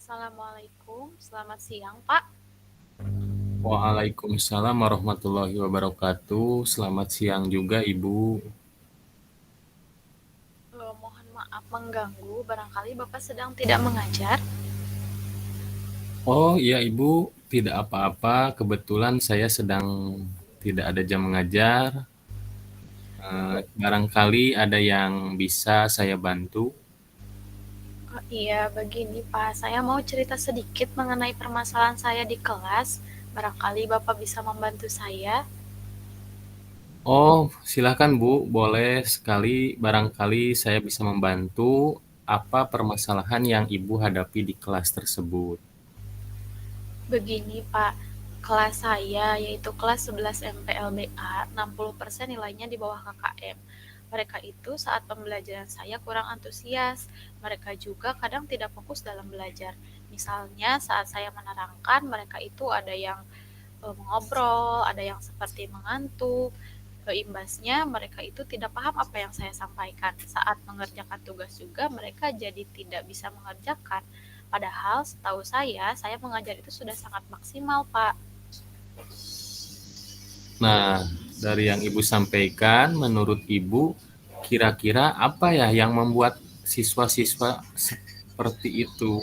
Assalamualaikum, selamat siang Pak. Waalaikumsalam warahmatullahi wabarakatuh. Selamat siang juga Ibu. Mohon maaf mengganggu, barangkali Bapak sedang tidak mengajar. Oh iya Ibu, tidak apa-apa. Kebetulan saya sedang tidak ada jam mengajar. Barangkali ada yang bisa saya bantu. Oh, iya, begini Pak, saya mau cerita sedikit mengenai permasalahan saya di kelas. Barangkali Bapak bisa membantu saya. Oh, silakan Bu, boleh sekali. Barangkali saya bisa membantu. Apa permasalahan yang Ibu hadapi di kelas tersebut? Begini Pak, kelas saya yaitu kelas 11 MPLBA, 60% nilainya di bawah KKM. Mereka itu saat pembelajaran saya kurang antusias. Mereka juga kadang tidak fokus dalam belajar. Misalnya saat saya menerangkan, mereka itu ada yang mengobrol, ada yang seperti mengantuk. Imbasnya mereka itu tidak paham apa yang saya sampaikan. Saat mengerjakan tugas juga mereka jadi tidak bisa mengerjakan. Padahal setahu saya mengajar itu sudah sangat maksimal, Pak. Nah, dari yang Ibu sampaikan, menurut Ibu, kira-kira apa ya yang membuat siswa-siswa seperti itu?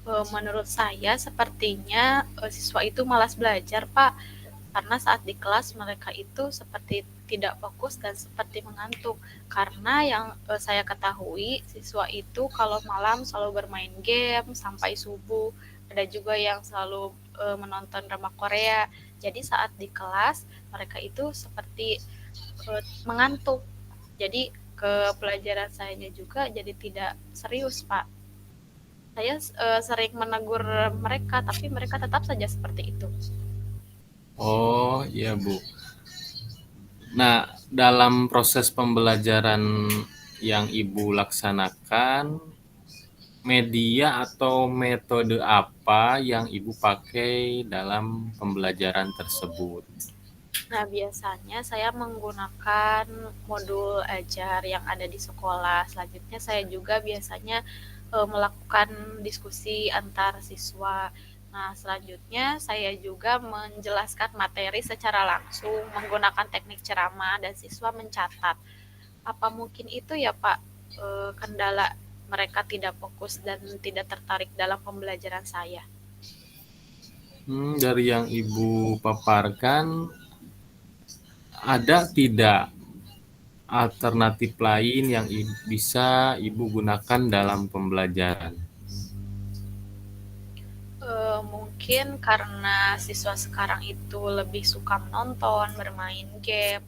Menurut saya sepertinya siswa itu malas belajar, Pak. Karena saat di kelas mereka itu seperti tidak fokus dan seperti mengantuk. Karena yang saya ketahui, siswa itu kalau malam selalu bermain game sampai subuh. Ada juga yang selalu menonton drama Korea. Jadi saat di kelas mereka itu seperti mengantuk. Jadi ke pelajaran saya juga jadi tidak serius, Pak. Saya sering menegur mereka, tapi mereka tetap saja seperti itu. Oh, iya Bu. Nah, dalam proses pembelajaran yang Ibu laksanakan, media atau metode apa yang Ibu pakai dalam pembelajaran tersebut? Nah, biasanya saya menggunakan modul ajar yang ada di sekolah. Selanjutnya saya juga biasanya melakukan diskusi antar siswa. Nah, selanjutnya saya juga menjelaskan materi secara langsung menggunakan teknik ceramah dan siswa mencatat. Apa mungkin itu ya, Pak, kendala mereka tidak fokus dan tidak tertarik dalam pembelajaran saya? Dari yang Ibu paparkan, ada tidak alternatif lain yang bisa Ibu gunakan dalam pembelajaran? Mungkin karena siswa sekarang itu lebih suka menonton, bermain game,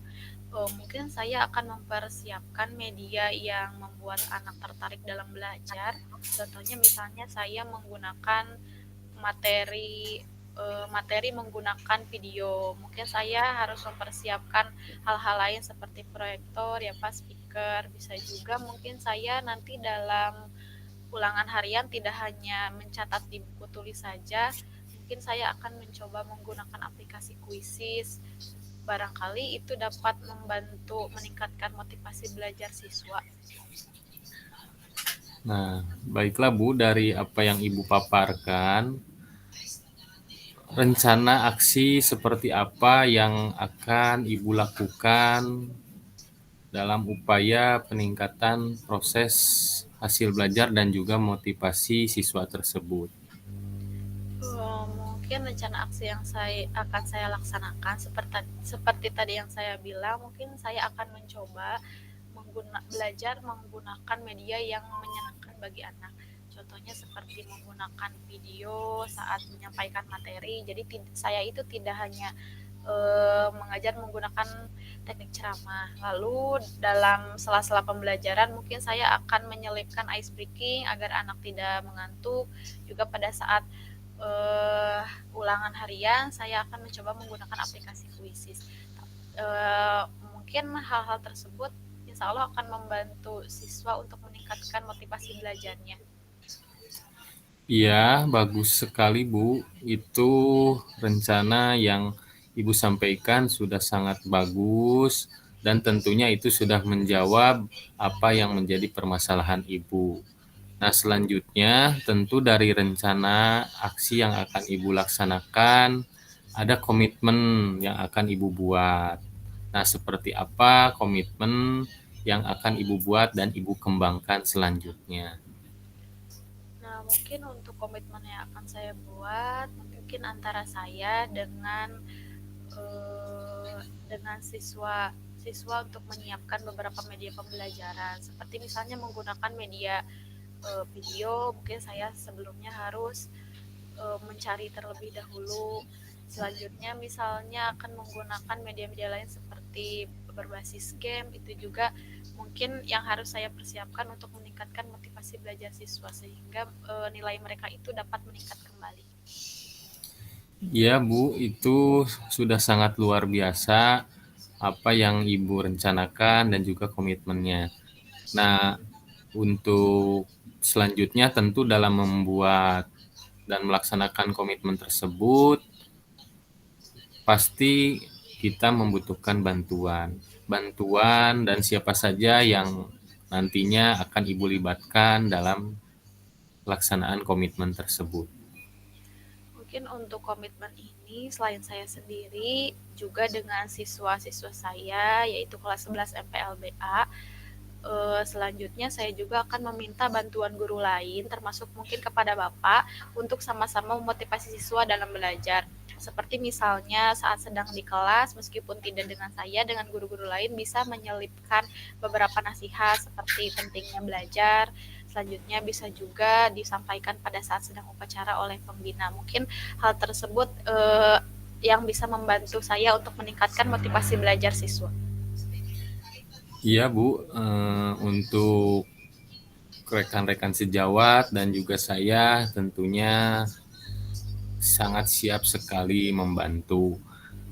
mungkin saya akan mempersiapkan media yang membuat anak tertarik dalam belajar. Contohnya misalnya saya menggunakan materi materi menggunakan video. Mungkin saya harus mempersiapkan hal-hal lain seperti proyektor, ya Pak, speaker. Bisa juga mungkin saya nanti dalam ulangan harian tidak hanya mencatat di buku tulis saja, mungkin saya akan mencoba menggunakan aplikasi Quizzes. Barangkali itu dapat membantu meningkatkan motivasi belajar siswa. Nah, baiklah Bu, dari apa yang Ibu paparkan, rencana aksi seperti apa yang akan Ibu lakukan dalam upaya peningkatan proses hasil belajar dan juga motivasi siswa tersebut? Mungkin rencana aksi yang saya laksanakan seperti tadi yang saya bilang, mungkin saya akan mencoba belajar menggunakan media yang menyenangkan bagi anak. Contohnya seperti menggunakan video saat menyampaikan materi. Jadi saya itu tidak hanya mengajar menggunakan teknik ceramah. Lalu dalam sela-sela pembelajaran mungkin saya akan menyelipkan ice breaking agar anak tidak mengantuk. Juga pada saat ulangan harian saya akan mencoba menggunakan aplikasi Quizzes. Mungkin hal-hal tersebut insya Allah akan membantu siswa untuk meningkatkan motivasi belajarnya. Iya, bagus sekali Bu. Itu rencana yang Ibu sampaikan sudah sangat bagus dan tentunya itu sudah menjawab apa yang menjadi permasalahan Ibu. Nah, selanjutnya tentu dari rencana aksi yang akan Ibu laksanakan, ada komitmen yang akan Ibu buat. Nah, seperti apa komitmen yang akan Ibu buat dan Ibu kembangkan selanjutnya? Nah, mungkin untuk komitmen yang akan saya buat, mungkin antara saya eh, dengan siswa untuk menyiapkan beberapa media pembelajaran, seperti misalnya menggunakan media video. Mungkin saya sebelumnya harus mencari terlebih dahulu. Selanjutnya misalnya akan menggunakan media-media lain seperti berbasis game, itu juga mungkin yang harus saya persiapkan untuk meningkatkan motivasi belajar siswa sehingga nilai mereka itu dapat meningkat kembali. Ya, Bu, itu sudah sangat luar biasa apa yang Ibu rencanakan dan juga komitmennya. Nah, untuk selanjutnya tentu dalam membuat dan melaksanakan komitmen tersebut, pasti kita membutuhkan bantuan dan siapa saja yang nantinya akan Ibu libatkan dalam pelaksanaan komitmen tersebut. Mungkin untuk komitmen ini selain saya sendiri juga dengan siswa-siswa saya yaitu kelas 11 MPLBA. Selanjutnya saya juga akan meminta bantuan guru lain termasuk mungkin kepada Bapak untuk sama-sama memotivasi siswa dalam belajar. Seperti misalnya saat sedang di kelas meskipun tidak dengan saya, dengan guru-guru lain bisa menyelipkan beberapa nasihat seperti pentingnya belajar. Selanjutnya bisa juga disampaikan pada saat sedang upacara oleh pembina. Mungkin hal tersebut yang bisa membantu saya untuk meningkatkan motivasi belajar siswa. Iya, Bu, untuk rekan-rekan sejawat dan juga saya tentunya sangat siap sekali membantu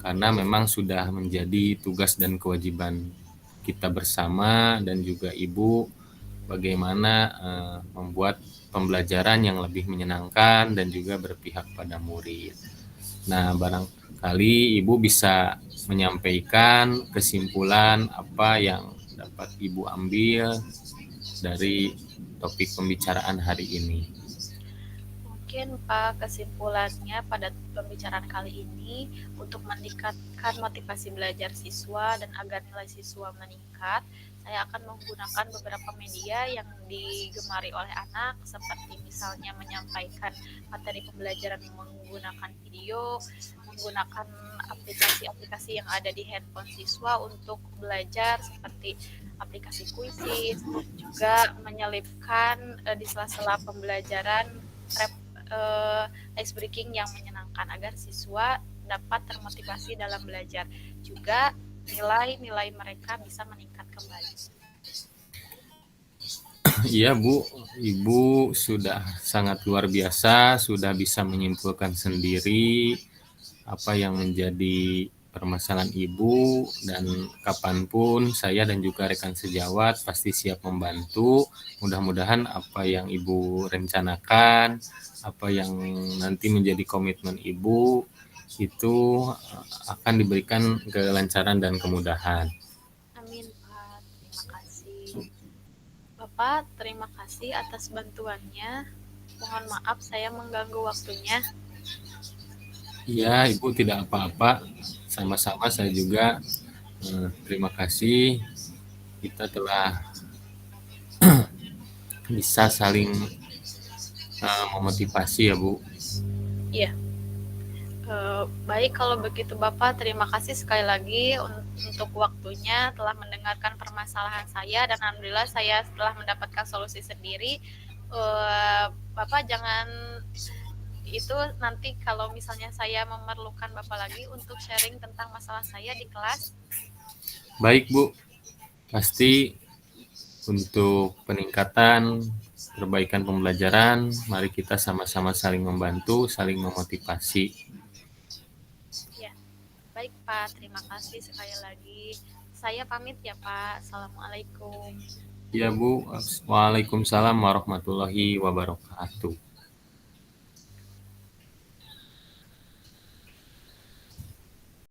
karena memang sudah menjadi tugas dan kewajiban kita bersama dan juga Ibu bagaimana membuat pembelajaran yang lebih menyenangkan dan juga berpihak pada murid. Nah, barangkali Ibu bisa menyampaikan kesimpulan apa yang dapat Ibu ambil dari topik pembicaraan hari ini. Mungkin Pak kesimpulannya pada pembicaraan kali ini untuk meningkatkan motivasi belajar siswa dan agar nilai siswa meningkat, saya akan menggunakan beberapa media yang digemari oleh anak seperti misalnya menyampaikan materi pembelajaran menggunakan video, menggunakan aplikasi-aplikasi yang ada di handphone siswa untuk belajar seperti aplikasi Quizzes, juga menyelipkan di sela-sela pembelajaran ice breaking yang menyenangkan agar siswa dapat termotivasi dalam belajar. Juga nilai-nilai mereka bisa meningkat kembali. Iya, Bu, Ibu sudah sangat luar biasa, sudah bisa menyimpulkan sendiri apa yang menjadi permasalahan Ibu dan kapanpun saya dan juga rekan sejawat pasti siap membantu. Mudah-mudahan apa yang Ibu rencanakan, apa yang nanti menjadi komitmen Ibu itu akan diberikan kelancaran dan kemudahan. Amin, Pak. Terima kasih. Bapak, terima kasih atas bantuannya. Mohon maaf saya mengganggu waktunya. Iya, Ibu tidak apa-apa. Sama-sama saya juga terima kasih kita telah bisa saling memotivasi ya, Bu. Iya. Baik kalau begitu Bapak, terima kasih sekali lagi untuk waktunya telah mendengarkan permasalahan saya dan alhamdulillah saya telah mendapatkan solusi sendiri. Bapak jangan itu nanti kalau misalnya saya memerlukan Bapak lagi untuk sharing tentang masalah saya di kelas. Baik, Bu. Pasti untuk peningkatan perbaikan pembelajaran, mari kita sama-sama saling membantu, saling memotivasi. Ya, baik Pak, terima kasih sekali lagi. Saya pamit ya Pak. Assalamualaikum. Ya, Bu. Waalaikumsalam warahmatullahi wabarakatuh.